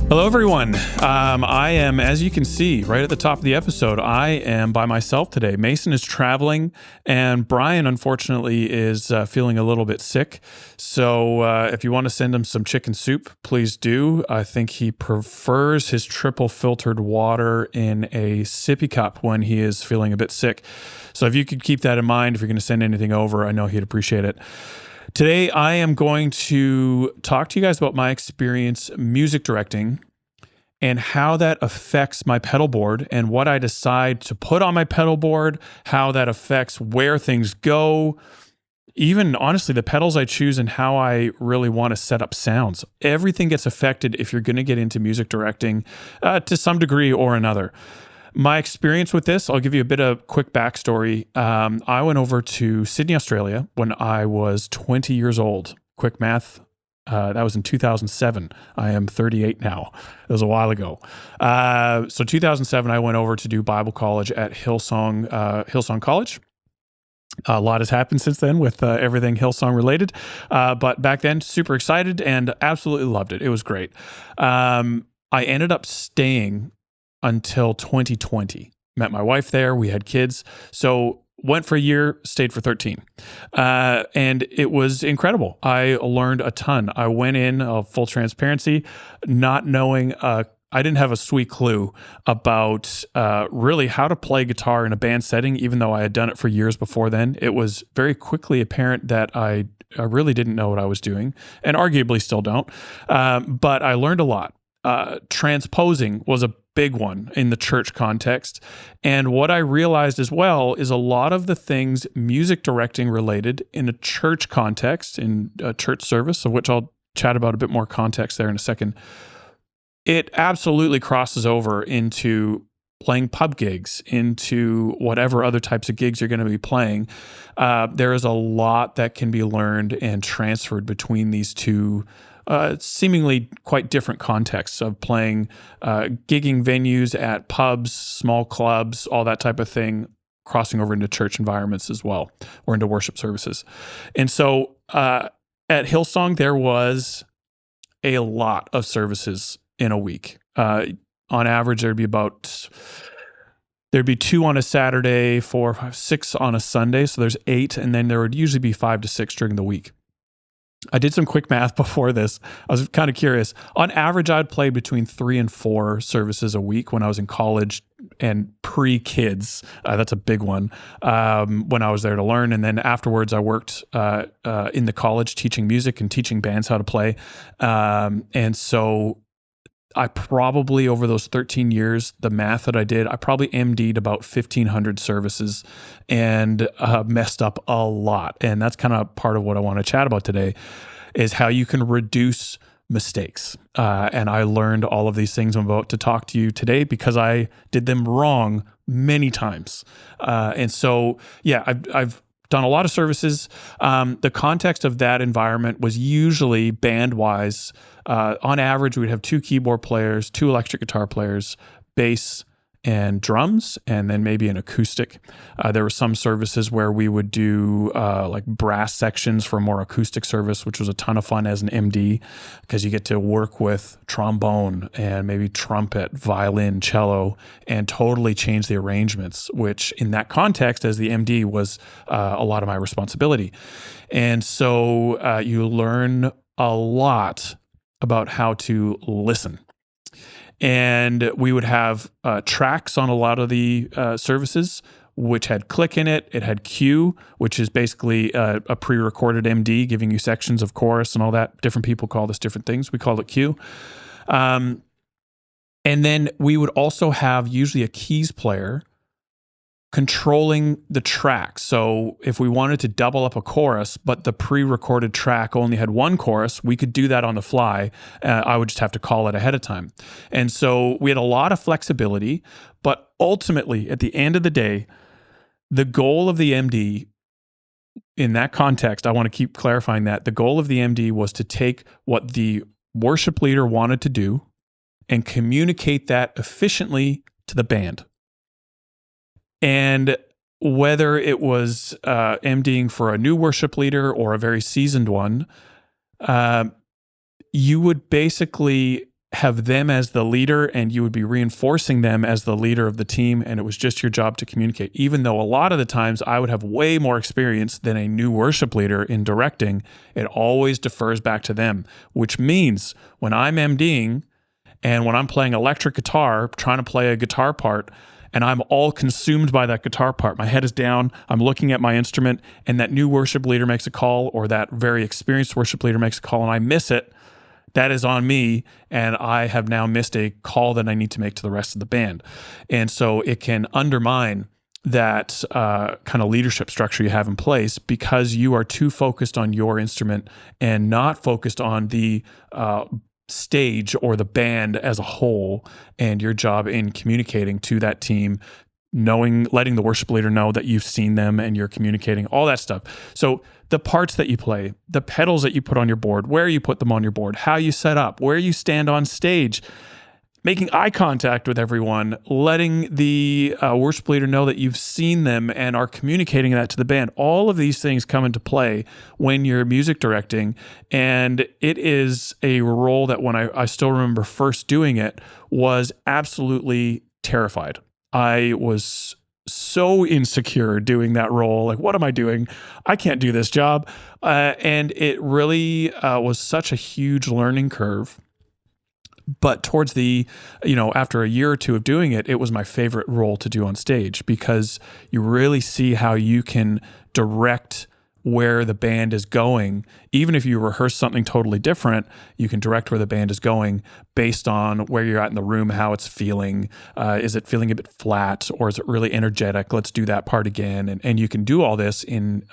Hello, everyone. I am, as you can see right at the top of the episode, I am by myself today. Mason is traveling, and Brian, unfortunately, is feeling a little bit sick. So if you want to send him some chicken soup, please do. I think he prefers his triple filtered water in a sippy cup when he is feeling a bit sick. So if you could keep that in mind, if you're going to send anything over, I know he'd appreciate it. Today, I am going to talk to you guys about my experience music directing and how that affects my pedal board and what I decide to put on my pedal board, how that affects where things go, even honestly, the pedals I choose and how I really want to set up sounds. Everything gets affected if you're going to get into music directing to some degree or another. My experience with this, I'll give you a bit of quick backstory. I went over to Sydney, Australia when I was 20 years old. Quick math, that was in 2007. I am 38 now. It was a while ago. So 2007, I went over to do Bible college at Hillsong College. A lot has happened since then with everything Hillsong related. But back then, super excited and absolutely loved it. It was great. I ended up staying until 2020. Met my wife there. We had kids. So went for a year, stayed for 13. And it was incredible. I learned a ton. I went in, full transparency, not knowing, I didn't have a sweet clue about really how to play guitar in a band setting, even though I had done it for years before then. It was very quickly apparent that I really didn't know what I was doing, and arguably still don't. But I learned a lot. Transposing was a big one in the church context. And what I realized as well is a lot of the things music directing related in a church context, in a church service, of which I'll chat about a bit more context there in a second, it absolutely crosses over into playing pub gigs, into whatever other types of gigs you're going to be playing. There is a lot that can be learned and transferred between these two seemingly quite different contexts of playing, gigging venues at pubs, small clubs, all that type of thing, crossing over into church environments as well, or into worship services. And so at Hillsong, there was a lot of services in a week. On average, there'd be 2 on a Saturday, 4, 5, 6 on a Sunday. So there's 8, and then there would usually be 5 to 6 during the week. I did some quick math before this. I was kind of curious. On average, I'd play between 3 and 4 services a week when I was in college and pre-kids. That's a big one when I was there to learn. And then afterwards, I worked in the college teaching music and teaching bands how to play. And so I probably, over those 13 years, the math that I did, I probably MD'd about 1,500 services and messed up a lot. And that's kind of part of what I want to chat about today, is how you can reduce mistakes. And I learned all of these things I'm about to talk to you today because I did them wrong many times. And so, yeah, I've done a lot of services. The context of that environment was usually band-wise. On average, we'd have 2 keyboard players, 2 electric guitar players, bass and drums, and then maybe an acoustic. There were some services where we would do like brass sections for a more acoustic service, which was a ton of fun as an MD because you get to work with trombone and maybe trumpet, violin, cello, and totally change the arrangements, which in that context as the MD was a lot of my responsibility. And so you learn a lot about how to listen. And we would have tracks on a lot of the services, which had click in it. It had cue, which is basically a pre-recorded MD giving you sections of chorus and all that. Different people call this different things. We call it cue. And then we would also have usually a keys player controlling the track. So if we wanted to double up a chorus, but the pre-recorded track only had 1 chorus, we could do that on the fly. I would just have to call it ahead of time. And so we had a lot of flexibility, but ultimately, at the end of the day, the goal of the MD in that context, I want to keep clarifying that the goal of the MD was to take what the worship leader wanted to do and communicate that efficiently to the band. And whether it was MDing for a new worship leader or a very seasoned one, you would basically have them as the leader, and you would be reinforcing them as the leader of the team, and it was just your job to communicate. Even though a lot of the times I would have way more experience than a new worship leader in directing, it always defers back to them, which means when I'm MDing and when I'm playing electric guitar, trying to play a guitar part, and I'm all consumed by that guitar part, my head is down, I'm looking at my instrument, and that new worship leader makes a call, or that very experienced worship leader makes a call, and I miss it, that is on me, and I have now missed a call that I need to make to the rest of the band. And so it can undermine that kind of leadership structure you have in place because you are too focused on your instrument and not focused on the stage or the band as a whole, and your job in communicating to that team, letting the worship leader know that you've seen them and you're communicating, all that stuff. So the parts that you play, the pedals that you put on your board, where you put them on your board, how you set up, where you stand on stage, making eye contact with everyone, letting the worship leader know that you've seen them and are communicating that to the band. All of these things come into play when you're music directing. And it is a role that when I still remember first doing it, was absolutely terrified. I was so insecure doing that role. Like, what am I doing? I can't do this job. And it really was such a huge learning curve. But towards after a year or two of doing it, it was my favorite role to do on stage because you really see how you can direct where the band is going. Even if you rehearse something totally different, you can direct where the band is going based on where you're at in the room, how it's feeling. Is it feeling a bit flat, or is it really energetic? Let's do that part again. And you can do all this in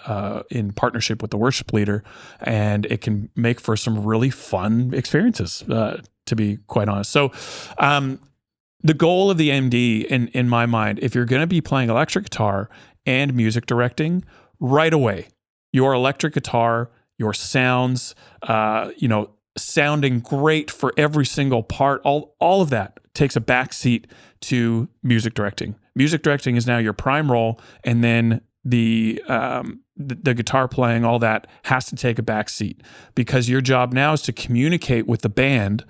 partnership with the worship leader, and it can make for some really fun experiences, to be quite honest. So the goal of the MD, in my mind, if you're going to be playing electric guitar and music directing, right away, your electric guitar, your sounds, sounding great for every single part, all of that takes a backseat to music directing. Music directing is now your prime role, and then the guitar playing, all that has to take a backseat because your job now is to communicate with the band.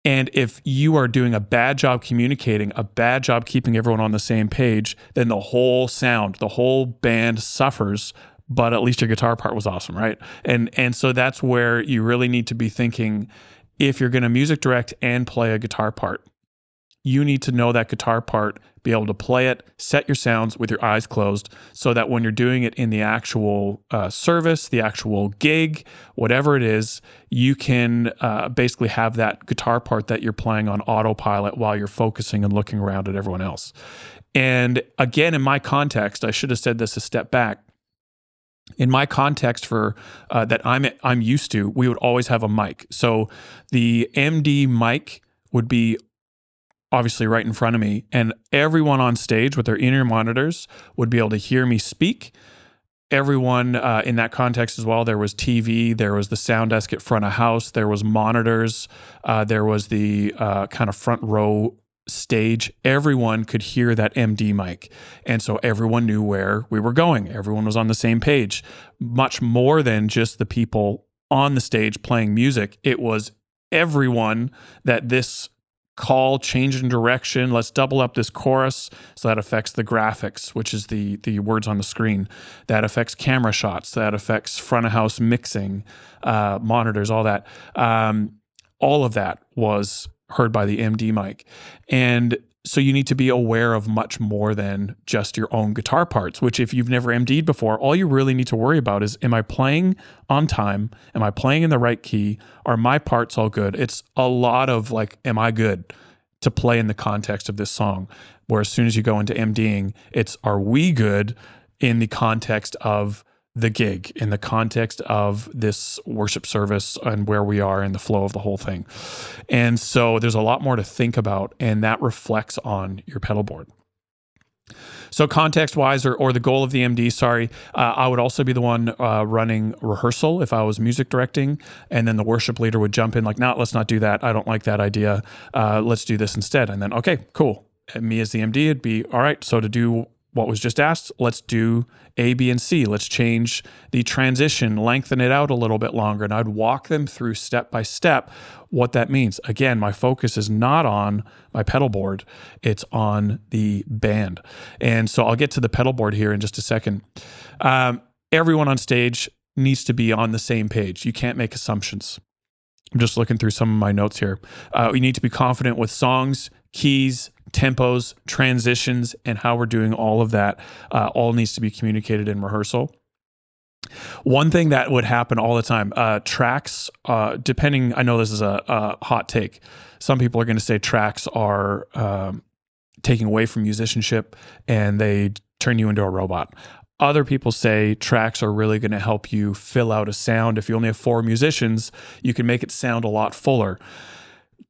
And if you are doing a bad job communicating, a bad job keeping everyone on the same page, then the whole sound, the whole band suffers. But at least your guitar part was awesome, right? And so that's where you really need to be thinking, if you're going to music direct and play a guitar part, you need to know that guitar part, be able to play it, set your sounds with your eyes closed, so that when you're doing it in the actual service, the actual gig, whatever it is, you can basically have that guitar part that you're playing on autopilot while you're focusing and looking around at everyone else. And again, in my context, I should have said this a step back. In my context for that I'm used to, we would always have a mic. So the MD mic would be obviously right in front of me, and everyone on stage with their in-ear monitors would be able to hear me speak. Everyone in that context as well, there was TV, there was the sound desk at front of house, there was monitors, there was the kind of front row stage. Everyone could hear that MD mic. And so everyone knew where we were going. Everyone was on the same page. Much more than just the people on the stage playing music. It was everyone that this call, change in direction, let's double up this chorus. So that affects the graphics, which is the words on the screen. That affects camera shots. That affects front of house mixing, monitors, all that. All of that was heard by the MD mic. And so you need to be aware of much more than just your own guitar parts, which if you've never MD'd before, all you really need to worry about is, am I playing on time? Am I playing in the right key? Are my parts all good? It's a lot of like, am I good to play in the context of this song? Where as soon as you go into MDing, it's, are we good in the context of the gig, in the context of this worship service and where we are in the flow of the whole thing. And so there's a lot more to think about, and that reflects on your pedal board. So context-wise, or the goal of the MD, I would also be the one running rehearsal if I was music directing, and then the worship leader would jump in like, no, let's not do that. I don't like that idea. Let's do this instead. And then, okay, cool. And me as the MD, it'd be, all right, so to do what was just asked. Let's do A, B, and C. Let's change the transition, lengthen it out a little bit longer. And I'd walk them through step by step what that means. Again, my focus is not on my pedal board. It's on the band. And so I'll get to the pedal board here in just a second. Everyone on stage needs to be on the same page. You can't make assumptions. I'm just looking through some of my notes here. We need to be confident with songs, keys, tempos, transitions, and how we're doing all of that. All needs to be communicated in rehearsal. One thing that would happen all the time, tracks, depending, I know this is a hot take. Some people are going to say tracks are taking away from musicianship and they turn you into a robot. Other people say tracks are really going to help you fill out a sound. If you only have 4 musicians, you can make it sound a lot fuller.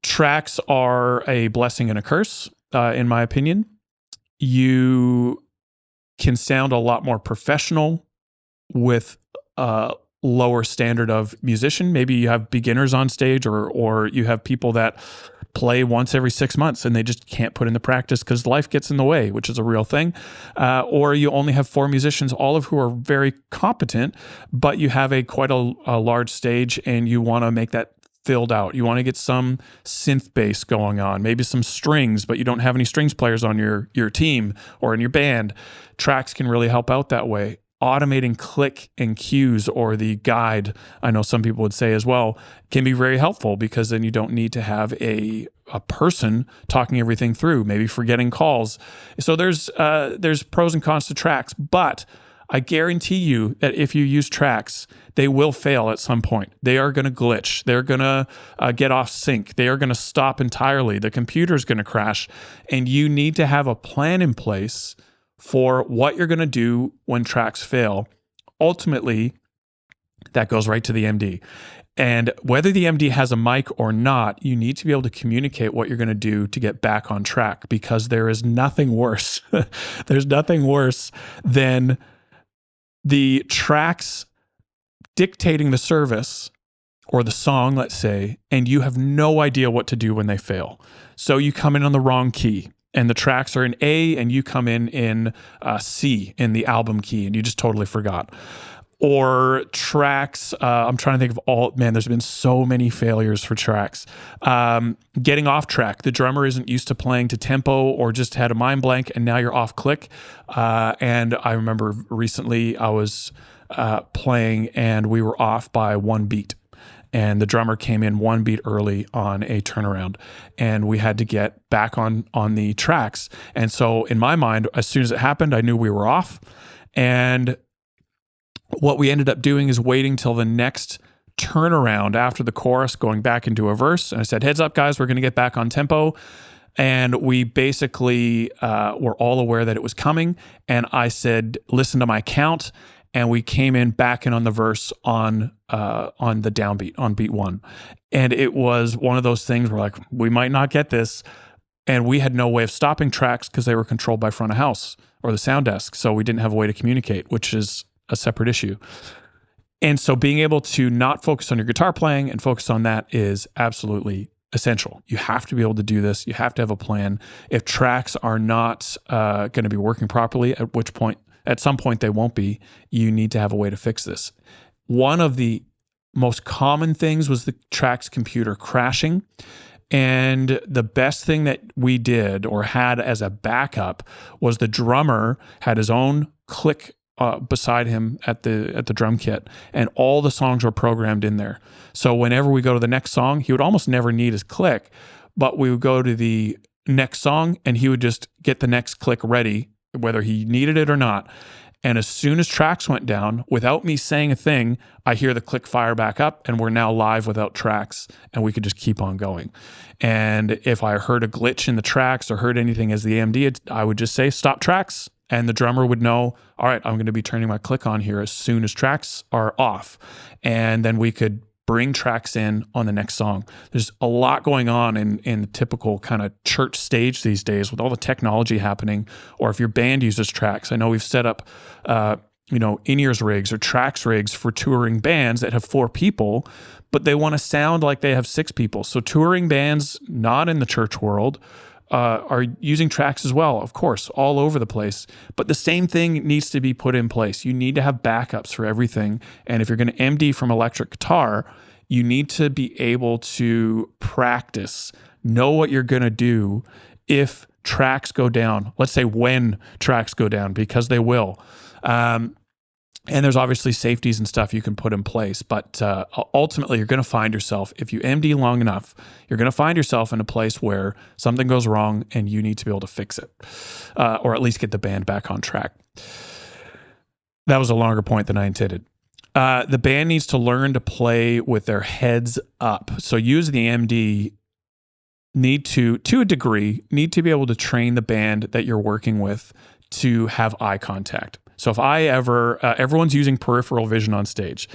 Tracks are a blessing and a curse, in my opinion. You can sound a lot more professional with a lower standard of musician. Maybe you have beginners on stage, or you have people that play once every 6 months and they just can't put in the practice because life gets in the way, which is a real thing. Or you only have 4 musicians, all of who are very competent, but you have quite a large stage and you want to make that filled out. You want to get some synth bass going on, maybe some strings, but you don't have any strings players on your team or in your band. Tracks can really help out that way. Automating click and cues, or the guide, I know some people would say as well, can be very helpful because then you don't need to have a person talking everything through, maybe forgetting calls. So there's pros and cons to tracks, but I guarantee you that if you use tracks, they will fail at some point. They are going to glitch. They're going to get off sync. They are going to stop entirely. The computer's going to crash, and you need to have a plan in place for what you're going to do when tracks fail. Ultimately, that goes right to the MD. And whether the MD has a mic or not, you need to be able to communicate what you're going to do to get back on track, because there is nothing worse. There's nothing worse than the tracks dictating the service or the song, let's say, and you have no idea what to do when they fail. So you come in on the wrong key, and the tracks are in A and you come in C in the album key and you just totally forgot. Or tracks, I'm trying to think of there's been so many failures for tracks. Getting off track. The drummer isn't used to playing to tempo or just had a mind blank and now you're off click. And I remember recently I was playing and we were off by 1 beat. And the drummer came in 1 beat early on a turnaround, and we had to get back on the tracks. And so in my mind, as soon as it happened, I knew we were off. And what we ended up doing is waiting till the next turnaround after the chorus, going back into a verse. And I said, heads up, guys, we're going to get back on tempo. And we basically were all aware that it was coming. And I said, listen to my count. And we came in back in on the verse on the downbeat, on beat 1. And it was one of those things where like, we might not get this. And we had no way of stopping tracks because they were controlled by front of house or the sound desk. So we didn't have a way to communicate, which is a separate issue. And so being able to not focus on your guitar playing and focus on that is absolutely essential. You have to be able to do this. You have to have a plan. If tracks are not going to be working properly, at some point they won't be, you need to have a way to fix this. One of the most common things was the tracks computer crashing. And the best thing that we did or had as a backup was the drummer had his own click beside him at the drum kit, and all the songs were programmed in there. So whenever we go to the next song, he would almost never need his click, but we would go to the next song and he would just get the next click ready, whether he needed it or not. And as soon as tracks went down, without me saying a thing, I hear the click fire back up and we're now live without tracks and we could just keep on going. And if I heard a glitch in the tracks or heard anything as the AMD, I would just say, stop tracks. And the drummer would know, all right, I'm going to be turning my click on here as soon as tracks are off. And then we could bring tracks in on the next song. There's a lot going on in the typical kind of church stage these days with all the technology happening, or if your band uses tracks. I know we've set up, in-ears rigs or tracks rigs for touring bands that have 4 people, but they want to sound like they have 6 people. So touring bands, not in the church world, are using tracks as well, of course, all over the place. But the same thing needs to be put in place. You need to have backups for everything. And if you're going to MD from electric guitar, you need to be able to practice, know what you're going to do if tracks go down. Let's say when tracks go down, because they will. And there's obviously safeties and stuff you can put in place. But ultimately, you're going to find yourself, if you MD long enough, you're going to find yourself in a place where something goes wrong and you need to be able to fix it, or at least get the band back on track. That was a longer point than I intended. The band needs to learn to play with their heads up. So you as the MD need to a degree, need to be able to train the band that you're working with to have eye contact. So if everyone's using peripheral vision on stage.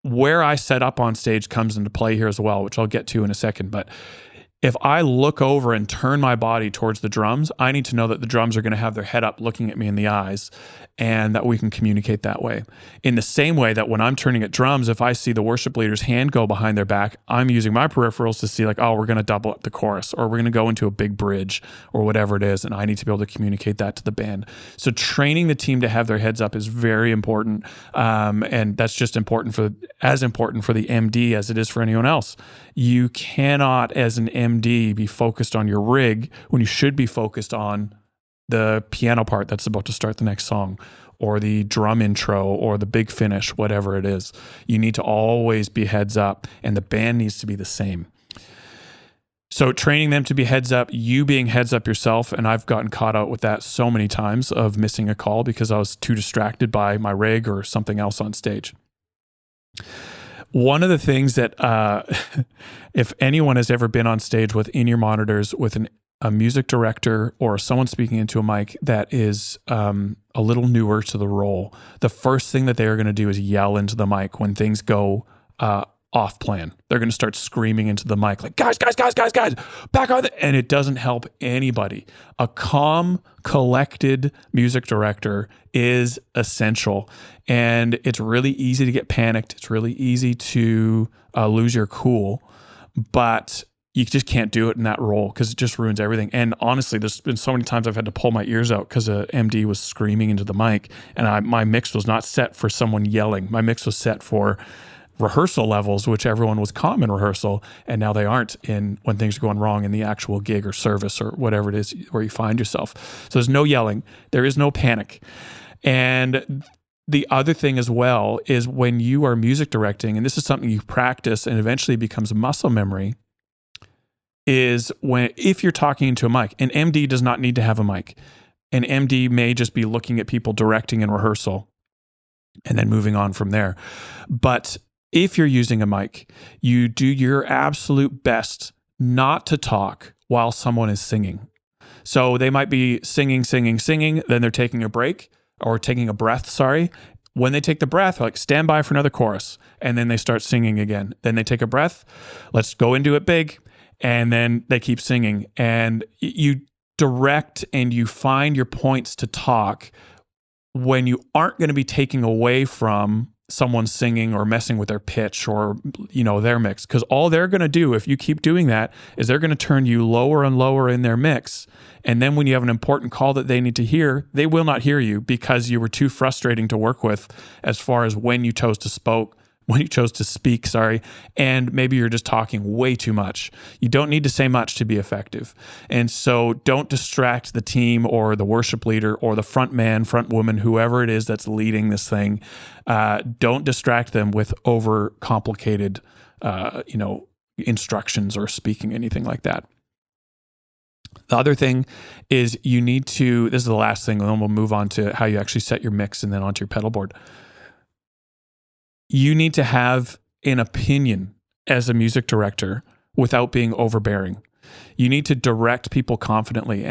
Where I set up on stage comes into play here as well, which I'll get to in a second. But if I look over and turn my body towards the drums, I need to know that the drums are going to have their head up looking at me in the eyes, and that we can communicate that way. In the same way that when I'm turning at drums, if I see the worship leader's hand go behind their back, I'm using my peripherals to see like, oh, we're going to double up the chorus, or we're going to go into a big bridge, or whatever it is, and I need to be able to communicate that to the band. So training the team to have their heads up is very important, and that's just as important for the MD as it is for anyone else. You cannot, as an MD, be focused on your rig when you should be focused on the piano part that's about to start the next song, or the drum intro, or the big finish, whatever it is. You need to always be heads up, and the band needs to be the same. So training them to be heads up, you being heads up yourself, and I've gotten caught out with that so many times of missing a call because I was too distracted by my rig or something else on stage. One of the things that, if anyone has ever been on stage with in-ear monitors with a music director or someone speaking into a mic that is a little newer to the role, the first thing that they are going to do is yell into the mic when things go off plan. They're going to start screaming into the mic like, guys, back on the... And it doesn't help anybody. A calm, collected music director is essential. And it's really easy to get panicked. It's really easy to lose your cool. But you just can't do it in that role because it just ruins everything. And honestly, there's been so many times I've had to pull my ears out because a MD was screaming into the mic, and my mix was not set for someone yelling. My mix was set for rehearsal levels, which everyone was calm in rehearsal, and now they aren't when things are going wrong in the actual gig or service or whatever it is where you find yourself. So there's no yelling. There is no panic. And the other thing as well is when you are music directing, and this is something you practice and eventually becomes muscle memory, is if you're talking into a mic. An MD does not need to have a mic. An MD may just be looking at people directing in rehearsal and then moving on from there. But if you're using a mic, you do your absolute best not to talk while someone is singing. So they might be singing, then they're taking a break or taking a breath, sorry. When they take the breath, like stand by for another chorus, and then they start singing again. Then they take a breath, let's go into it big, and then they keep singing. And you direct and you find your points to talk when you aren't going to be taking away from someone singing or messing with their pitch or, their mix. Because all they're going to do, if you keep doing that, is they're going to turn you lower and lower in their mix. And then when you have an important call that they need to hear, they will not hear you because you were too frustrating to work with as far as when you chose to speak, and maybe you're just talking way too much. You don't need to say much to be effective. And so don't distract the team or the worship leader or the front man, front woman, whoever it is that's leading this thing. Don't distract them with over complicated, instructions or speaking, anything like that. The other thing is this is the last thing, and then we'll move on to how you actually set your mix and then onto your pedal board. You need to have an opinion as a music director without being overbearing. You need to direct people confidently,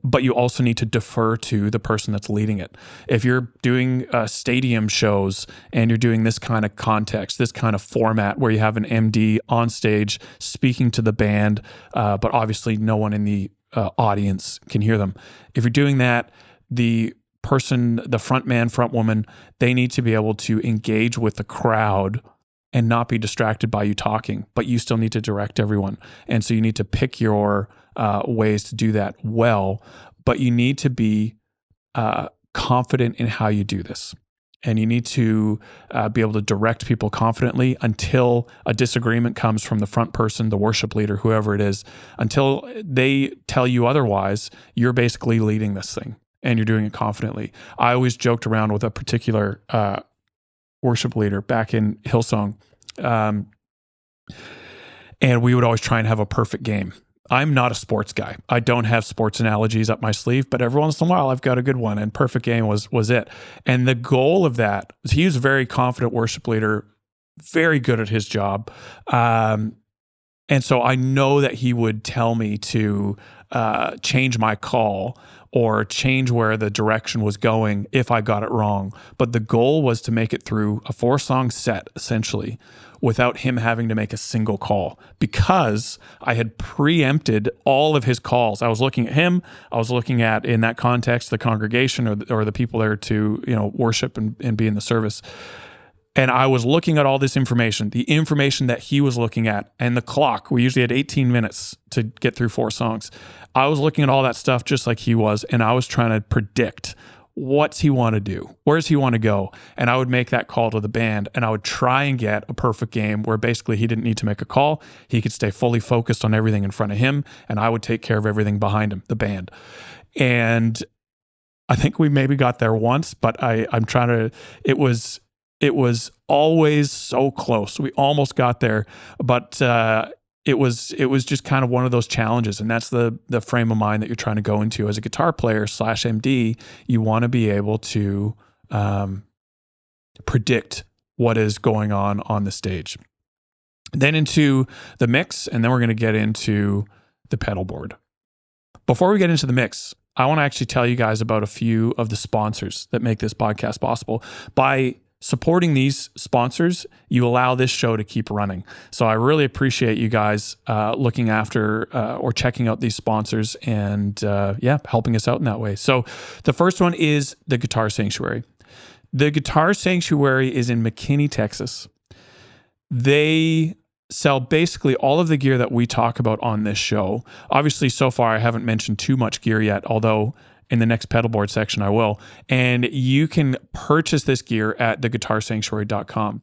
but you also need to defer to the person that's leading it. If you're doing stadium shows and you're doing this kind of context, this kind of format where you have an MD on stage speaking to the band, but obviously no one in the audience can hear them. If you're doing that, the person, the front man, front woman, they need to be able to engage with the crowd and not be distracted by you talking, but you still need to direct everyone. And so you need to pick your ways to do that well, but you need to be confident in how you do this. And you need to be able to direct people confidently until a disagreement comes from the front person, the worship leader, whoever it is. Until they tell you otherwise, you're basically leading this thing and you're doing it confidently. I always joked around with a particular worship leader back in Hillsong, and we would always try and have a perfect game. I'm not a sports guy. I don't have sports analogies up my sleeve, but every once in a while I've got a good one, and perfect game was it. And the goal of that was, he was a very confident worship leader, very good at his job. And so I know that he would tell me to change my call or change where the direction was going if I got it wrong. But the goal was to make it through a 4-song set, essentially, without him having to make a single call, because I had preempted all of his calls. I was looking at him. I was looking at, in that context, the congregation or the people there to worship and be in the service. And I was looking at all this information, the information that he was looking at, and the clock. We usually had 18 minutes to get through 4 songs. I was looking at all that stuff just like he was, and I was trying to predict, what's he want to do? Where's he want to go? And I would make that call to the band, and I would try and get a perfect game where basically he didn't need to make a call. He could stay fully focused on everything in front of him, and I would take care of everything behind him, the band. And I think we maybe got there once, but I'm trying to, it was always so close. We almost got there, but it was just kind of one of those challenges. And that's the frame of mind that you're trying to go into as a guitar player / MD. You want to be able to predict what is going on the stage. Then into the mix, and then we're going to get into the pedalboard. Before we get into the mix, I want to actually tell you guys about a few of the sponsors that make this podcast possible. By supporting these sponsors, you allow this show to keep running. So I really appreciate you guys looking after or checking out these sponsors and helping us out in that way. So the first one is the Guitar Sanctuary. The Guitar Sanctuary is in McKinney, Texas. They sell basically all of the gear that we talk about on this show. Obviously, so far I haven't mentioned too much gear yet, although in the next pedalboard section I will. And you can purchase this gear at theguitarsanctuary.com.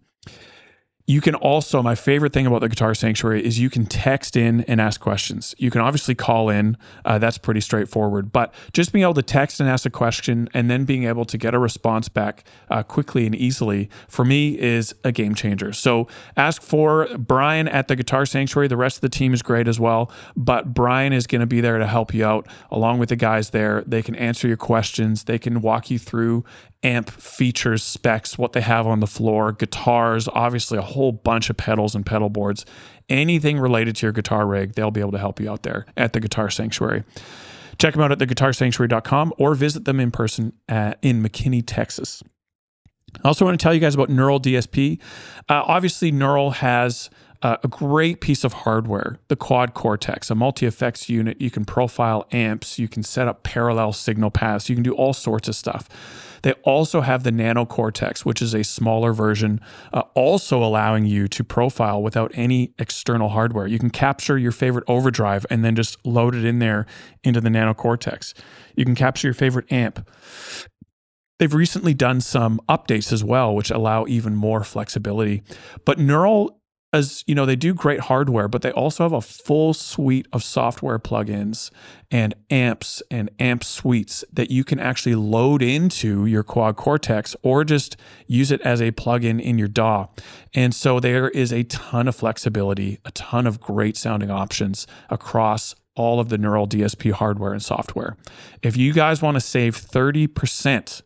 You can also, my favorite thing about the Guitar Sanctuary is you can text in and ask questions. You can obviously call in. That's pretty straightforward. But just being able to text and ask a question and then being able to get a response back quickly and easily, for me, is a game changer. So ask for Brian at the Guitar Sanctuary. The rest of the team is great as well. But Brian is going to be there to help you out along with the guys there. They can answer your questions. They can walk you through amp features, specs, what they have on the floor, guitars, obviously a whole bunch of pedals and pedal boards. Anything related to your guitar rig, they'll be able to help you out there at the Guitar Sanctuary. Check them out at theguitarsanctuary.com or visit them in person in McKinney, Texas. I also want to tell you guys about Neural DSP. Obviously, Neural has a great piece of hardware, the Quad Cortex, a multi-effects unit. You can profile amps, you can set up parallel signal paths, you can do all sorts of stuff. They also have the Nano Cortex, which is a smaller version, also allowing you to profile without any external hardware. You can capture your favorite overdrive and then just load it in there into the Nano Cortex. You can capture your favorite amp. They've recently done some updates as well, which allow even more flexibility. But Neural, as you know, they do great hardware, but they also have a full suite of software plugins and amps and amp suites that you can actually load into your Quad Cortex or just use it as a plugin in your DAW. And so there is a ton of flexibility, a ton of great sounding options across all of the Neural DSP hardware and software. If you guys want to save 30%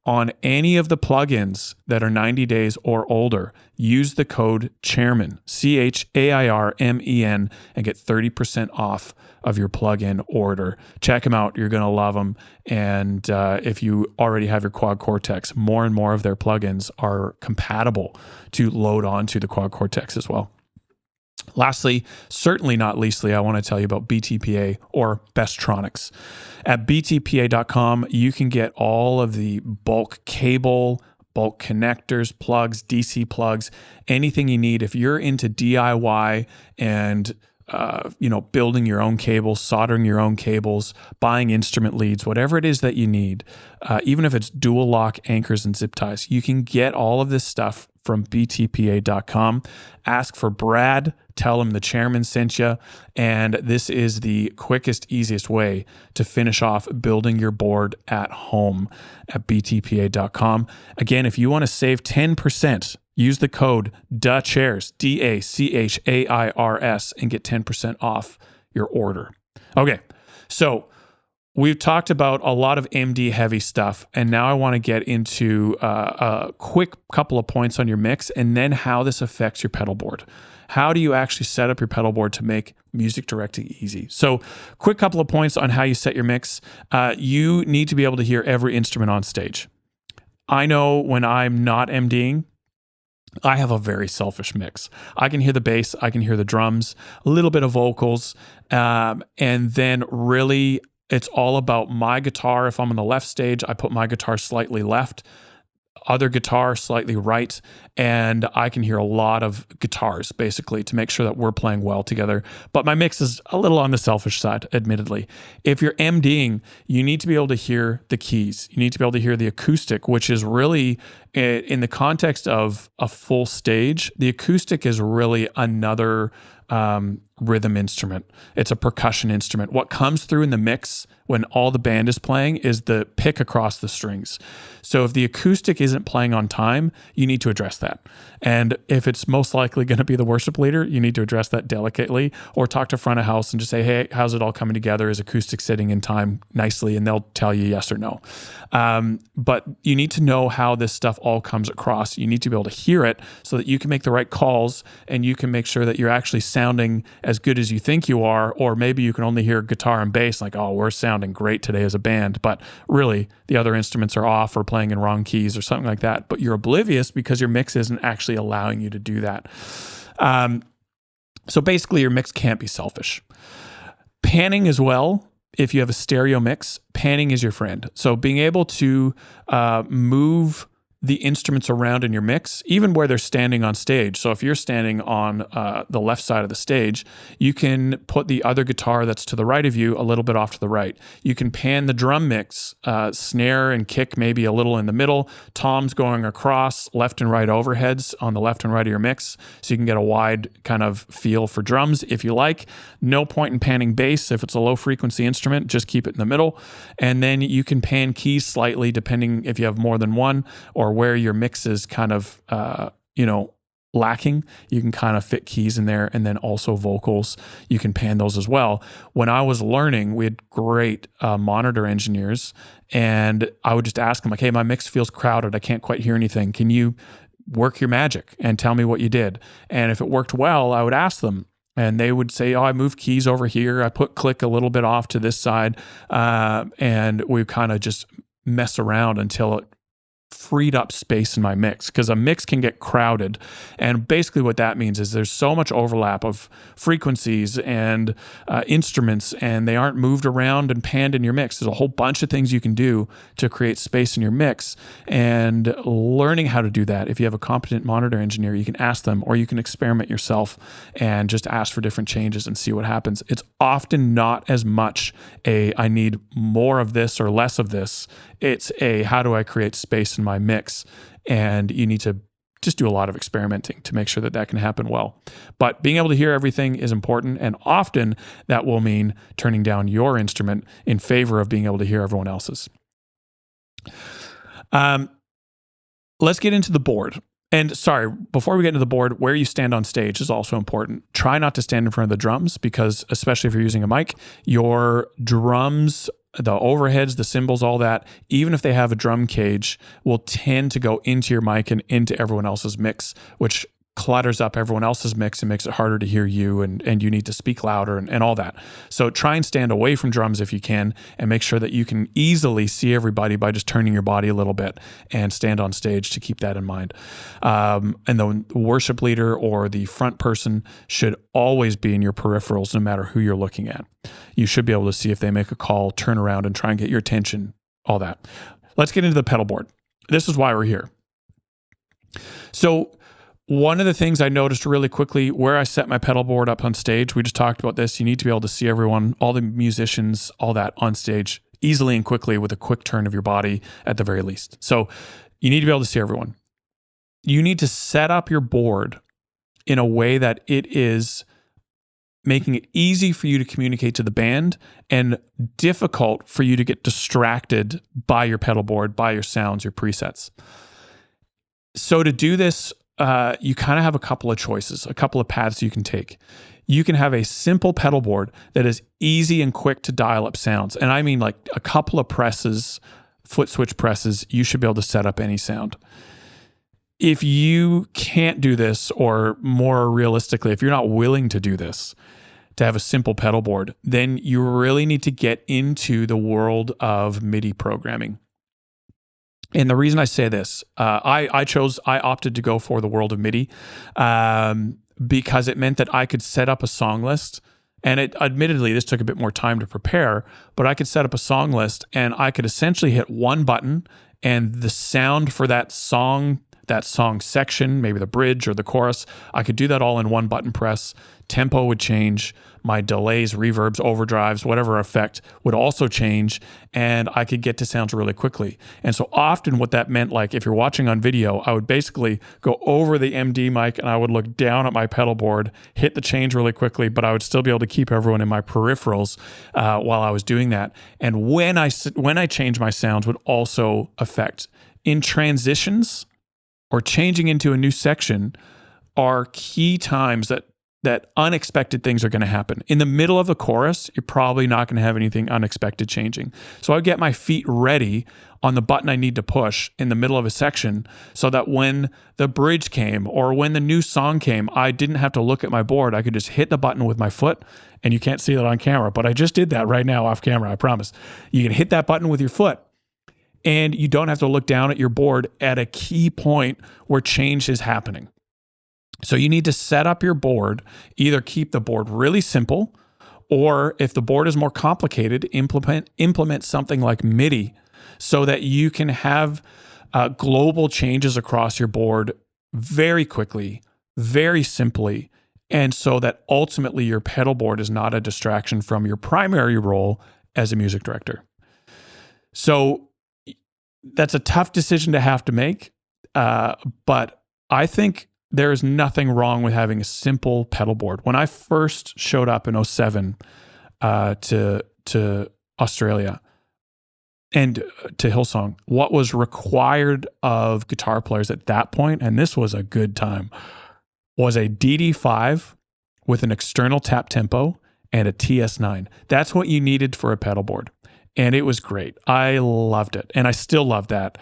on any of the plugins that are 90 days or older, use the code Chairmen, CHAIRMEN, and get 30% off of your plugin order. Check them out. You're going to love them. And if you already have your Quad Cortex, more and more of their plugins are compatible to load onto the Quad Cortex as well. Lastly, certainly not leastly, I want to tell you about BTPA or Bestronix. At btpa.com, you can get all of the bulk cable, bulk connectors, plugs, DC plugs, anything you need. If you're into DIY and building your own cables, soldering your own cables, buying instrument leads, whatever it is that you need, even if it's dual lock anchors and zip ties, you can get all of this stuff from btpa.com. Ask for Brad, tell him the chairman sent you, and this is the quickest, easiest way to finish off building your board at home at btpa.com. Again, if you want to save 10%, use the code DACHAIRS, DACHAIRS, and get 10% off your order. Okay, so we've talked about a lot of MD heavy stuff, and now I want to get into a quick couple of points on your mix and then how this affects your pedal board. How do you actually set up your pedal board to make music directing easy? So quick couple of points on how you set your mix. You need to be able to hear every instrument on stage. I know when I'm not MDing, I have a very selfish mix. I can hear the bass, I can hear the drums, a little bit of vocals, and then really it's all about my guitar. If I'm on the left stage, I put my guitar slightly left, other guitar slightly right, and I can hear a lot of guitars basically to make sure that we're playing well together. But my mix is a little on the selfish side, admittedly. If you're MDing, you need to be able to hear the keys. You need to be able to hear the acoustic, which is really, in the context of a full stage, the acoustic is really another rhythm instrument. It's a percussion instrument. What comes through in the mix when all the band is playing is the pick across the strings. So if the acoustic isn't playing on time, you need to address that. And if it's most likely going to be the worship leader, you need to address that delicately, or talk to front of house and just say, hey, how's it all coming together? Is acoustic sitting in time nicely? And they'll tell you yes or no. But you need to know how this stuff all comes across. You need to be able to hear it so that you can make the right calls and you can make sure that you're actually sounding as good as you think you are, or maybe you can only hear guitar and bass like, oh, we're sounding great today as a band, but really the other instruments are off or playing in wrong keys or something like that, but you're oblivious because your mix isn't actually allowing you to do that. So basically your mix can't be selfish. Panning as well. If you have a stereo mix, panning is your friend. So being able to move the instruments around in your mix, even where they're standing on stage. So if you're standing on the left side of the stage, you can put the other guitar that's to the right of you a little bit off to the right. You can pan the drum mix, snare and kick maybe a little in the middle, toms going across, left and right overheads on the left and right of your mix, so you can get a wide kind of feel for drums if you like. No point in panning bass if it's a low frequency instrument, just keep it in the middle. And then you can pan keys slightly depending if you have more than one, or where your mix is kind of, lacking, you can kind of fit keys in there. And then also vocals, you can pan those as well. When I was learning, we had great monitor engineers, and I would just ask them like, hey, my mix feels crowded. I can't quite hear anything. Can you work your magic and tell me what you did? And if it worked well, I would ask them, and they would say, oh, I moved keys over here. I put click a little bit off to this side. And we kind of just mess around until it freed up space in my mix, because a mix can get crowded. And basically what that means is there's so much overlap of frequencies and instruments, and they aren't moved around and panned in your mix. There's a whole bunch of things you can do to create space in your mix, and learning how to do that. If you have a competent monitor engineer, you can ask them, or you can experiment yourself and just ask for different changes and see what happens. It's often not as much I need more of this or less of this. It's how do I create space in my mix? And you need to just do a lot of experimenting to make sure that can happen well. But being able to hear everything is important, and often that will mean turning down your instrument in favor of being able to hear everyone else's. Let's get into the board. And sorry, before we get into the board, where you stand on stage is also important. Try not to stand in front of the drums, because especially if you're using a mic, your drums, the overheads, the cymbals, all that, even if they have a drum cage, will tend to go into your mic and into everyone else's mix, which clutters up everyone else's mix and makes it harder to hear you, and you need to speak louder and all that. So try and stand away from drums if you can, and make sure that you can easily see everybody by just turning your body a little bit and stand on stage to keep that in mind. And the worship leader or the front person should always be in your peripherals no matter who you're looking at. You should be able to see if they make a call, turn around and try and get your attention, all that. Let's get into the pedal board. This is why we're here. So one of the things I noticed really quickly where I set my pedal board up on stage, we just talked about this. You need to be able to see everyone, all the musicians, all that on stage easily and quickly with a quick turn of your body at the very least. So you need to be able to see everyone. You need to set up your board in a way that it is making it easy for you to communicate to the band and difficult for you to get distracted by your pedal board, by your sounds, your presets. So to do this, you kind of have a couple of choices, a couple of paths you can take. You can have a simple pedal board that is easy and quick to dial up sounds. And I mean like a couple of presses, foot switch presses, you should be able to set up any sound. If you can't do this, or more realistically, if you're not willing to do this, to have a simple pedal board, then you really need to get into the world of MIDI programming. And the reason I say this, I opted to go for the world of MIDI because it meant that I could set up a song list. And admittedly, this took a bit more time to prepare, but I could set up a song list and I could essentially hit one button and the sound for that song section, maybe the bridge or the chorus, I could do that all in one button press. Tempo would change, my delays, reverbs, overdrives, whatever effect would also change, and I could get to sounds really quickly. And so often what that meant, like if you're watching on video, I would basically go over the MD mic and I would look down at my pedal board, hit the change really quickly, but I would still be able to keep everyone in my peripherals while I was doing that. And when I change my sounds would also affect. In transitions, or changing into a new section, are key times that unexpected things are going to happen. In the middle of the chorus, you're probably not going to have anything unexpected changing. So I get my feet ready on the button I need to push in the middle of a section so that when the bridge came or when the new song came, I didn't have to look at my board. I could just hit the button with my foot, and you can't see that on camera, but I just did that right now off camera, I promise. You can hit that button with your foot, and you don't have to look down at your board at a key point where change is happening. So you need to set up your board, either keep the board really simple, or if the board is more complicated, implement something like MIDI so that you can have global changes across your board very quickly, very simply, and so that ultimately your pedal board is not a distraction from your primary role as a music director. So that's a tough decision to have to make, but I think there is nothing wrong with having a simple pedal board. When I first showed up in 2007 to Australia and to Hillsong, what was required of guitar players at that point, and this was a good time, was a DD5 with an external tap tempo and a TS9. That's what you needed for a pedal board. And it was great. I loved it. And I still love that.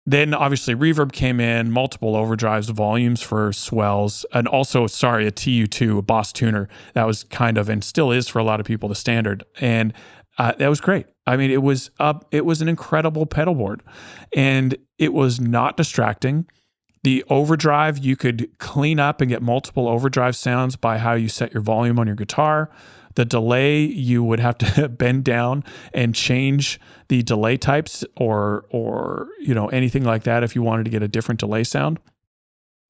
Then obviously reverb came in, multiple overdrives, volumes for swells, and also, a TU2, a Boss tuner. That was kind of, and still is for a lot of people, the standard. And that was great. I mean, it was an incredible pedal board. And it was not distracting. The overdrive, you could clean up and get multiple overdrive sounds by how you set your volume on your guitar. The delay, you would have to bend down and change the delay types or anything like that if you wanted to get a different delay sound.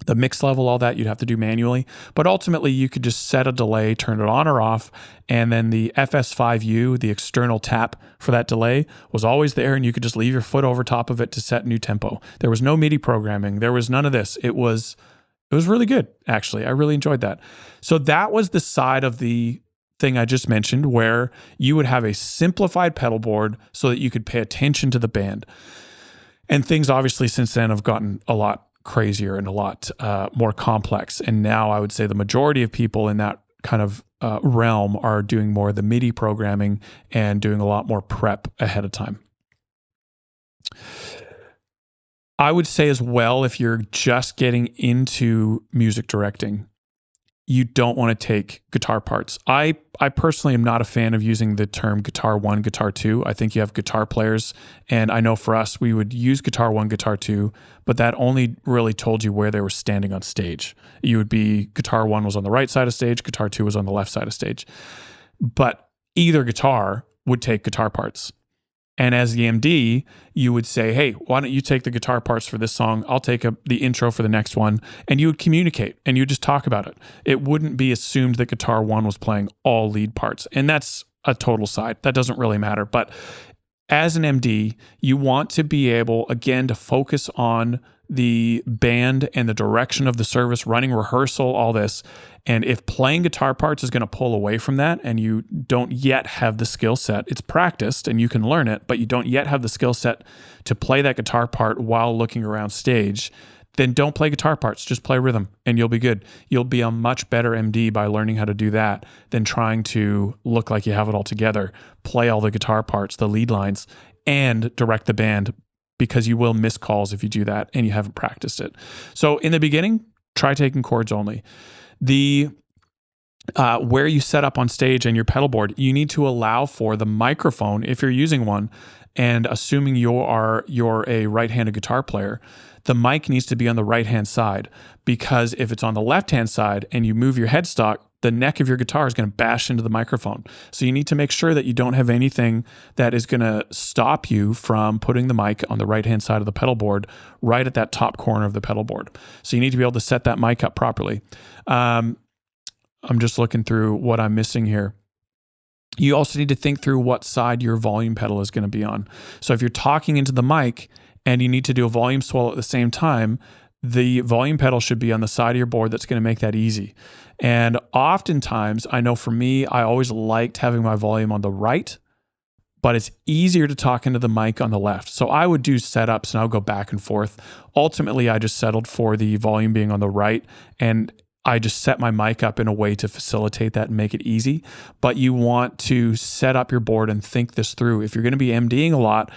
The mix level, all that you'd have to do manually. But ultimately, you could just set a delay, turn it on or off, and then the FS5U, the external tap for that delay, was always there, and you could just leave your foot over top of it to set new tempo. There was no MIDI programming. There was none of this. It was really good, actually. I really enjoyed that. So that was the side of the thing I just mentioned, where you would have a simplified pedal board so that you could pay attention to the band. And things obviously since then have gotten a lot crazier and a lot more complex. And now I would say the majority of people in that kind of realm are doing more of the MIDI programming and doing a lot more prep ahead of time. I would say as well, if you're just getting into music directing, you don't want to take guitar parts. I personally am not a fan of using the term guitar one, guitar two. I think you have guitar players, and I know for us, we would use guitar one, guitar two, but that only really told you where they were standing on stage. You would be, guitar one was on the right side of stage, guitar two was on the left side of stage. But either guitar would take guitar parts. And as the MD, you would say, hey, why don't you take the guitar parts for this song? I'll take the intro for the next one. And you would communicate and you would just talk about it. It wouldn't be assumed that guitar one was playing all lead parts. And that's a total side. That doesn't really matter. But as an MD, you want to be able, again, to focus on the band and the direction of the service, running rehearsal, all this. And if playing guitar parts is going to pull away from that and you don't yet have the skill set, it's practiced and you can learn it, but you don't yet have the skill set to play that guitar part while looking around stage, then don't play guitar parts, just play rhythm and you'll be good. You'll be a much better MD by learning how to do that than trying to look like you have it all together, play all the guitar parts, the lead lines, and direct the band, because you will miss calls if you do that and you haven't practiced it. So in the beginning, try taking chords only. Where you set up on stage and your pedal board, you need to allow for the microphone, if you're using one, and assuming you're a right-handed guitar player, the mic needs to be on the right-hand side, because if it's on the left-hand side and you move your headstock, the neck of your guitar is going to bash into the microphone. So you need to make sure that you don't have anything that is going to stop you from putting the mic on the right-hand side of the pedal board, right at that top corner of the pedal board. So you need to be able to set that mic up properly. I'm just looking through what I'm missing here. You also need to think through what side your volume pedal is going to be on. So if you're talking into the mic and you need to do a volume swell at the same time, the volume pedal should be on the side of your board. That's going to make that easy. And oftentimes, I know for me, I always liked having my volume on the right, but it's easier to talk into the mic on the left. So I would do setups and I'll go back and forth. Ultimately, I just settled for the volume being on the right, and I just set my mic up in a way to facilitate that and make it easy. But you want to set up your board and think this through. If you're going to be MDing a lot,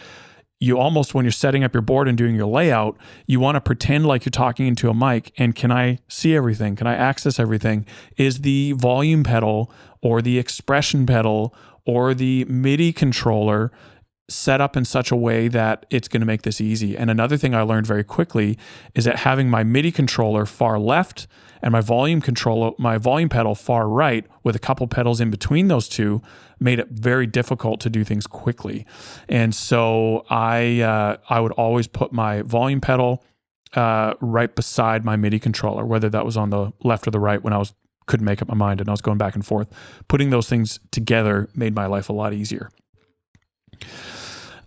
you almost, when you're setting up your board and doing your layout, you want to pretend like you're talking into a mic and can I see everything? Can I access everything? Is the volume pedal or the expression pedal or the MIDI controller set up in such a way that it's going to make this easy? And another thing I learned very quickly is that having my MIDI controller far left and my volume pedal far right, with a couple pedals in between those two, made it very difficult to do things quickly. And so I would always put my volume pedal right beside my MIDI controller, whether that was on the left or the right, when I couldn't make up my mind and I was going back and forth. Putting those things together made my life a lot easier.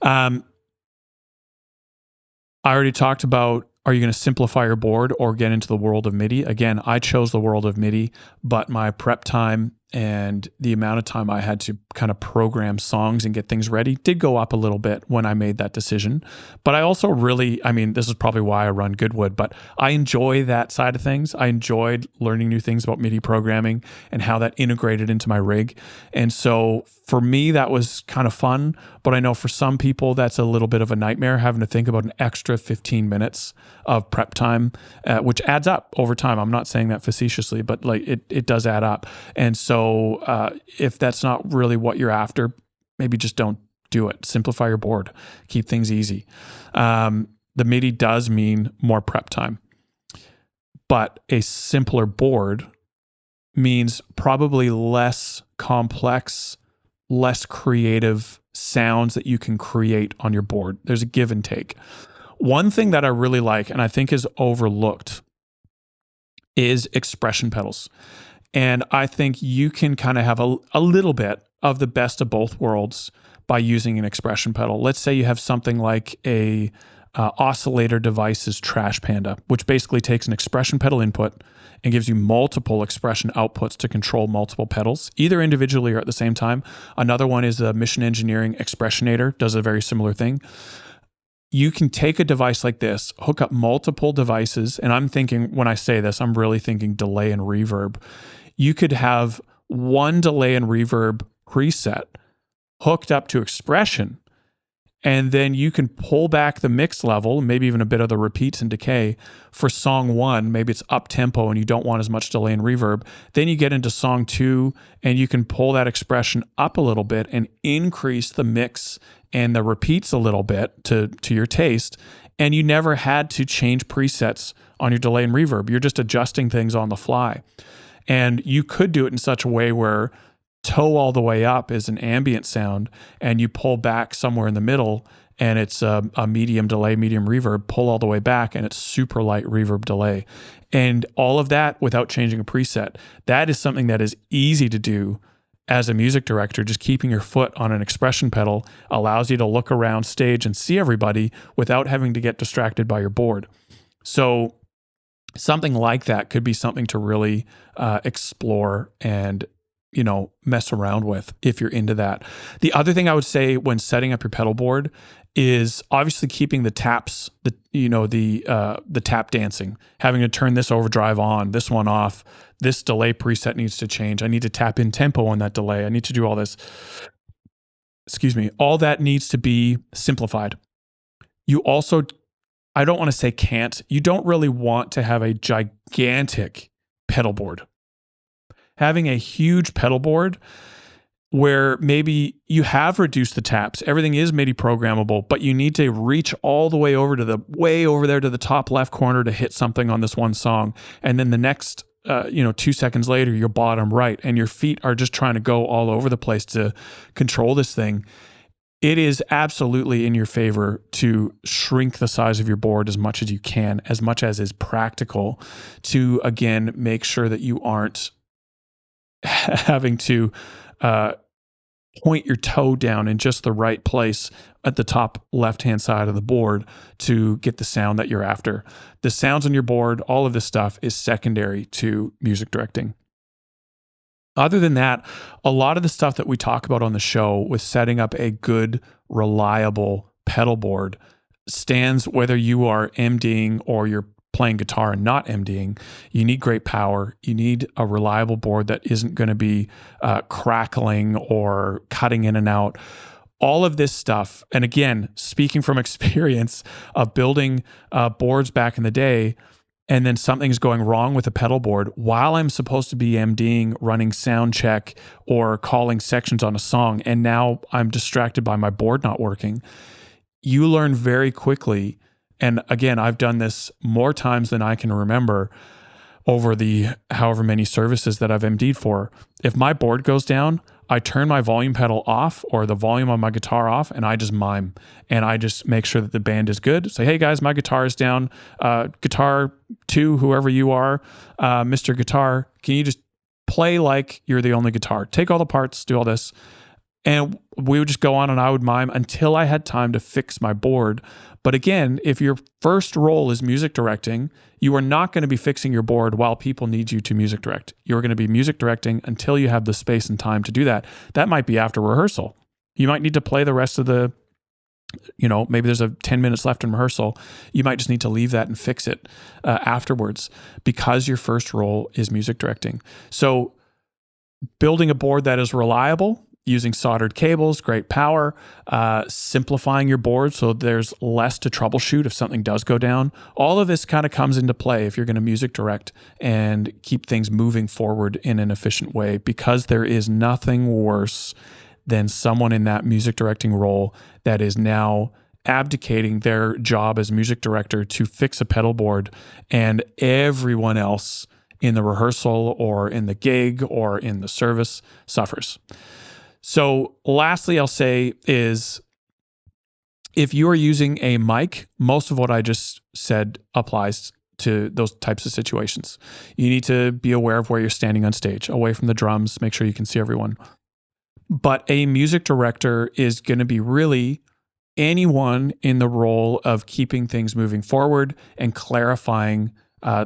I already talked about, are you going to simplify your board or get into the world of MIDI? Again, I chose the world of MIDI, but my prep time and the amount of time I had to kind of program songs and get things ready did go up a little bit when I made that decision. But I also really, this is probably why I run Goodwood, but I enjoy that side of things. I enjoyed learning new things about MIDI programming and how that integrated into my rig. And so for me, that was kind of fun, but I know for some people that's a little bit of a nightmare, having to think about an extra 15 minutes of prep time, which adds up over time. I'm not saying that facetiously, but like it does add up. And so if that's not really what you're after, maybe just don't do it. Simplify your board. Keep things easy. The MIDI does mean more prep time, but a simpler board means probably less complex, less creative sounds that you can create on your board. There's a give and take. One thing that I really like, and I think is overlooked, is expression pedals. And I think you can kind of have a little bit of the best of both worlds by using an expression pedal. Let's say you have something like a oscillator device's Trash Panda, which basically takes an expression pedal input and gives you multiple expression outputs to control multiple pedals, either individually or at the same time. Another one is the Mission Engineering Expressionator, does a very similar thing. You can take a device like this, hook up multiple devices, and I'm thinking, when I say this, I'm really thinking delay and reverb. You could have one delay and reverb preset hooked up to expression, and then you can pull back the mix level, maybe even a bit of the repeats and decay for song one. Maybe it's up tempo and you don't want as much delay and reverb. Then you get into song two and you can pull that expression up a little bit and increase the mix and the repeats a little bit to your taste. And you never had to change presets on your delay and reverb. You're just adjusting things on the fly. And you could do it in such a way where toe all the way up is an ambient sound, and you pull back somewhere in the middle and it's a medium delay, medium reverb, pull all the way back and it's super light reverb delay. And all of that without changing a preset. That is something that is easy to do as a music director. Just keeping your foot on an expression pedal allows you to look around stage and see everybody without having to get distracted by your board. So something like that could be something to really explore and mess around with if you're into that. The other thing I would say when setting up your pedal board is obviously keeping the taps, the tap dancing, having to turn this overdrive on, this one off, this delay preset needs to change. I need to tap in tempo on that delay. I need to do all this. Excuse me. All that needs to be simplified. You also, I don't want to say can't, you don't really want to have a gigantic pedal board. Having a huge pedal board where maybe you have reduced the taps, everything is MIDI programmable, but you need to reach all the way over there to the top left corner to hit something on this one song. And then the next, 2 seconds later, you're bottom right, and your feet are just trying to go all over the place to control this thing. It is absolutely in your favor to shrink the size of your board as much as you can, as much as is practical, to, again, make sure that you aren't having to point your toe down in just the right place at the top left-hand side of the board to get the sound that you're after. The sounds on your board, all of this stuff is secondary to music directing. Other than that, a lot of the stuff that we talk about on the show with setting up a good, reliable pedal board stands whether you are MDing or you're playing guitar and not MDing. You need great power. You need a reliable board that isn't going to be crackling or cutting in and out. All of this stuff, and again, speaking from experience of building boards back in the day, and then something's going wrong with a pedal board while I'm supposed to be MDing, running sound check, or calling sections on a song, and now I'm distracted by my board not working. You learn very quickly. And again, I've done this more times than I can remember over the however many services that I've MD'd for. If my board goes down, I turn my volume pedal off or the volume on my guitar off, and I just mime. And I just make sure that the band is good. Say, hey guys, my guitar is down. Guitar 2, whoever you are, Mr. Guitar, can you just play like you're the only guitar? Take all the parts, do all this. And we would just go on and I would mime until I had time to fix my board. But again, if your first role is music directing, you are not going to be fixing your board while people need you to music direct. You're going to be music directing until you have the space and time to do that. That might be after rehearsal. You might need to play the rest of the, maybe there's 10 minutes left in rehearsal. You might just need to leave that and fix it afterwards because your first role is music directing. So building a board that is reliable, using soldered cables, great power, simplifying your board so there's less to troubleshoot if something does go down. All of this kind of comes into play if you're going to music direct and keep things moving forward in an efficient way, because there is nothing worse than someone in that music directing role that is now abdicating their job as music director to fix a pedal board, and everyone else in the rehearsal or in the gig or in the service suffers. So lastly, I'll say is if you are using a mic, most of what I just said applies to those types of situations. You need to be aware of where you're standing on stage, away from the drums, make sure you can see everyone. But a music director is going to be really anyone in the role of keeping things moving forward and clarifying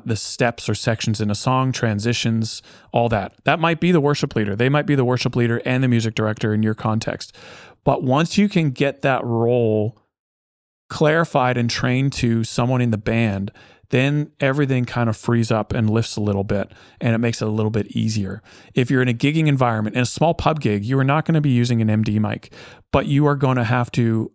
the steps or sections in a song, transitions, all that. That might be the worship leader. They might be the worship leader and the music director in your context. But once you can get that role clarified and trained to someone in the band, then everything kind of frees up and lifts a little bit, and it makes it a little bit easier. If you're in a gigging environment, in a small pub gig, you are not going to be using an MD mic, but you are going to have to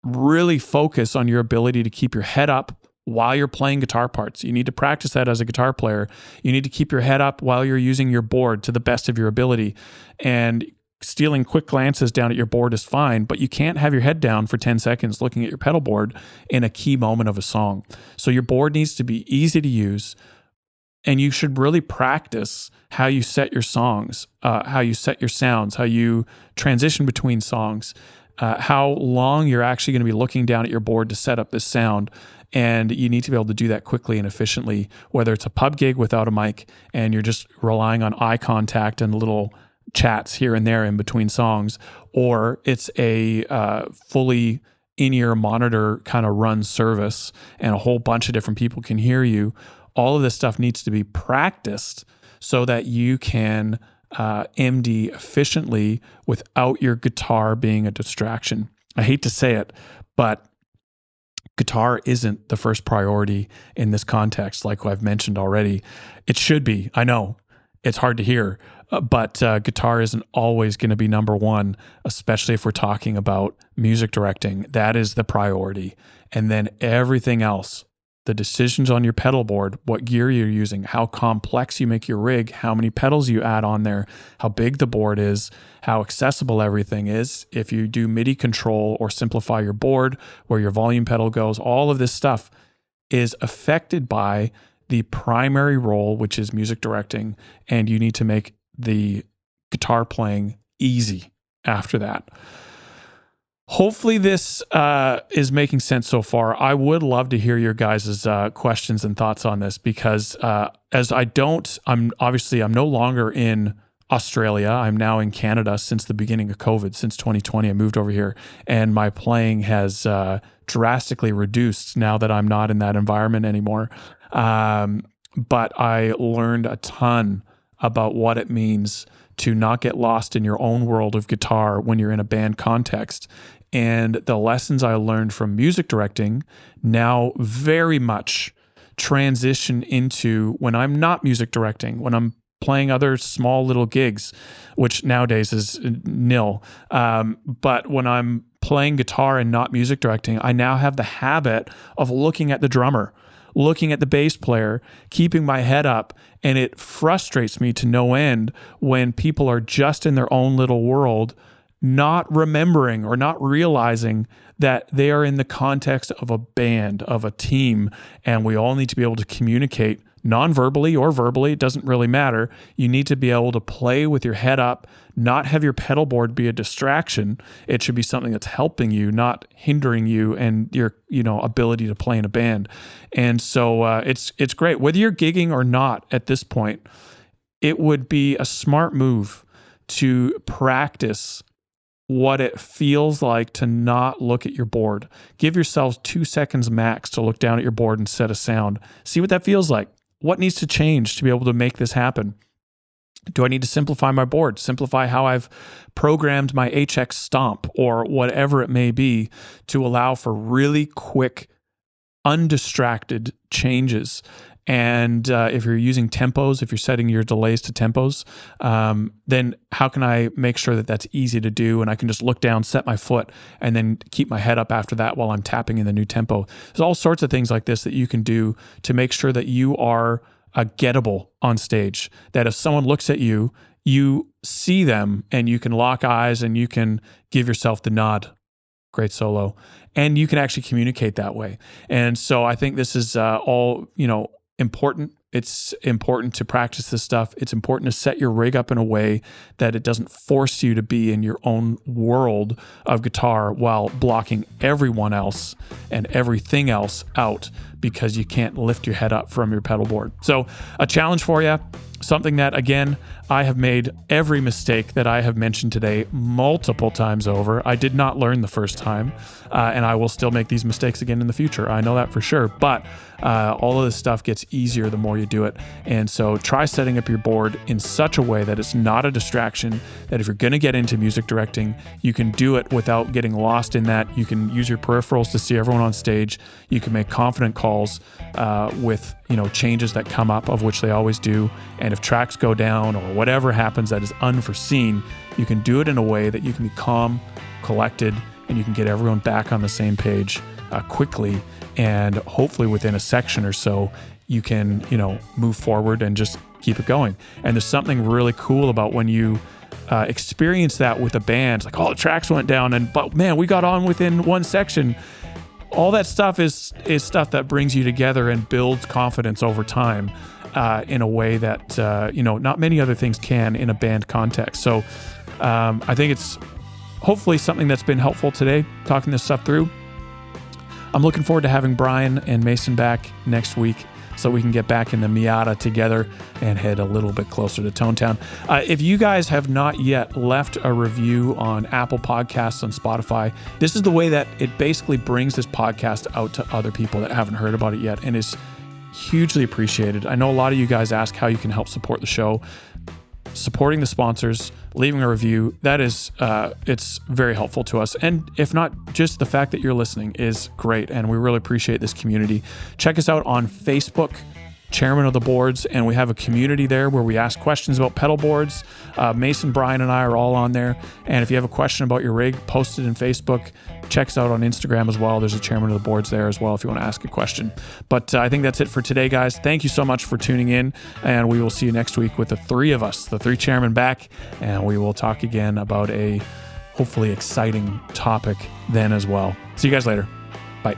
really focus on your ability to keep your head up while you're playing guitar parts. You need to practice that as a guitar player. You need to keep your head up while you're using your board to the best of your ability. And stealing quick glances down at your board is fine, but you can't have your head down for 10 seconds looking at your pedal board in a key moment of a song. So your board needs to be easy to use And you should really practice how you set your songs, how you set your sounds, how you transition between songs, how long you're actually going to be looking down at your board to set up this sound. And you need to be able to do that quickly and efficiently, whether it's a pub gig without a mic and you're just relying on eye contact and little chats here and there in between songs, or it's a fully in-ear monitor kind of run service and a whole bunch of different people can hear you. All of this stuff needs to be practiced so that you can MD efficiently without your guitar being a distraction. I hate to say it, but guitar isn't the first priority in this context, like I've mentioned already. It should be. I know it's hard to hear, but guitar isn't always going to be number one, especially if we're talking about music directing. That is the priority. And then everything else, the decisions on your pedal board, what gear you're using, how complex you make your rig, how many pedals you add on there, how big the board is, how accessible everything is. If you do MIDI control or simplify your board, where your volume pedal goes, all of this stuff is affected by the primary role, which is music directing, and you need to make the guitar playing easy after that. Hopefully this is making sense so far. I would love to hear your guys' questions and thoughts on this, because I'm no longer in Australia. I'm now in Canada since the beginning of COVID, since 2020. I moved over here, and my playing has drastically reduced now that I'm not in that environment anymore. But I learned a ton about what it means to not get lost in your own world of guitar when you're in a band context. And the lessons I learned from music directing now very much transition into when I'm not music directing, when I'm playing other small little gigs, which nowadays is nil. But when I'm playing guitar and not music directing, I now have the habit of looking at the drummer, looking at the bass player, keeping my head up, and it frustrates me to no end when people are just in their own little world, not remembering or not realizing that they are in the context of a band, of a team, and we all need to be able to communicate non-verbally or verbally. It doesn't really matter. You need to be able to play with your head up, not have your pedal board be a distraction. It should be something that's helping you, not hindering you and your ability to play in a band. And so it's great. Whether you're gigging or not at this point, it would be a smart move to practice what it feels like to not look at your board. Give yourselves 2 seconds max to look down at your board and set a sound. See what that feels like. What needs to change to be able to make this happen? Do I need to simplify my board? Simplify how I've programmed my HX stomp or whatever it may be to allow for really quick, undistracted changes. And if you're using tempos, if you're setting your delays to tempos, then how can I make sure that that's easy to do? And I can just look down, set my foot, and then keep my head up after that while I'm tapping in the new tempo. There's all sorts of things like this that you can do to make sure that you are gettable on stage. That if someone looks at you, you see them and you can lock eyes and you can give yourself the nod. Great solo. And you can actually communicate that way. And so I think this is all, important. It's important to practice this stuff. It's important to set your rig up in a way that it doesn't force you to be in your own world of guitar while blocking everyone else and everything else out because you can't lift your head up from your pedal board. So a challenge for you, something that, again, I have made every mistake that I have mentioned today multiple times over. I did not learn the first time, and I will still make these mistakes again in the future. I know that for sure, but all of this stuff gets easier the more you do it. And so try setting up your board in such a way that it's not a distraction, that if you're going to get into music directing, you can do it without getting lost in that. You can use your peripherals to see everyone on stage. You can make confident calls with changes that come up, of which they always do. And if tracks go down or whatever happens that is unforeseen, you can do it in a way that you can be calm, collected, and you can get everyone back on the same page quickly. And hopefully within a section or so, you can, move forward and just keep it going. And there's something really cool about when you experience that with a band, like, the tracks went down, but man, we got on within one section. All that stuff is stuff that brings you together and builds confidence over time. in a way that, not many other things can in a band context. So I think it's hopefully something that's been helpful today, talking this stuff through. I'm looking forward to having Brian and Mason back next week so we can get back in the Miata together and head a little bit closer to Tonetown. If you guys have not yet left a review on Apple Podcasts, on Spotify, this is the way that it basically brings this podcast out to other people that haven't heard about it yet, and is hugely appreciated. I know a lot of you guys ask how you can help support the show. Supporting the sponsors, leaving a review, that is, it's very helpful to us. And if not, just the fact that you're listening is great. And we really appreciate this community. Check us out on Facebook, Chairmen of the Boards, and we have a community there where we ask questions about pedal boards. Mason, Brian, and I are all on there. And if you have a question about your rig, post it in Facebook. Check us out on Instagram as well. There's a Chairman of the Boards there as well if you want to ask a question. But I think that's it for today, guys. Thank you so much for tuning in, and we will see you next week with the three of us, the three chairmen back, and we will talk again about a hopefully exciting topic then as well. See you guys later. Bye.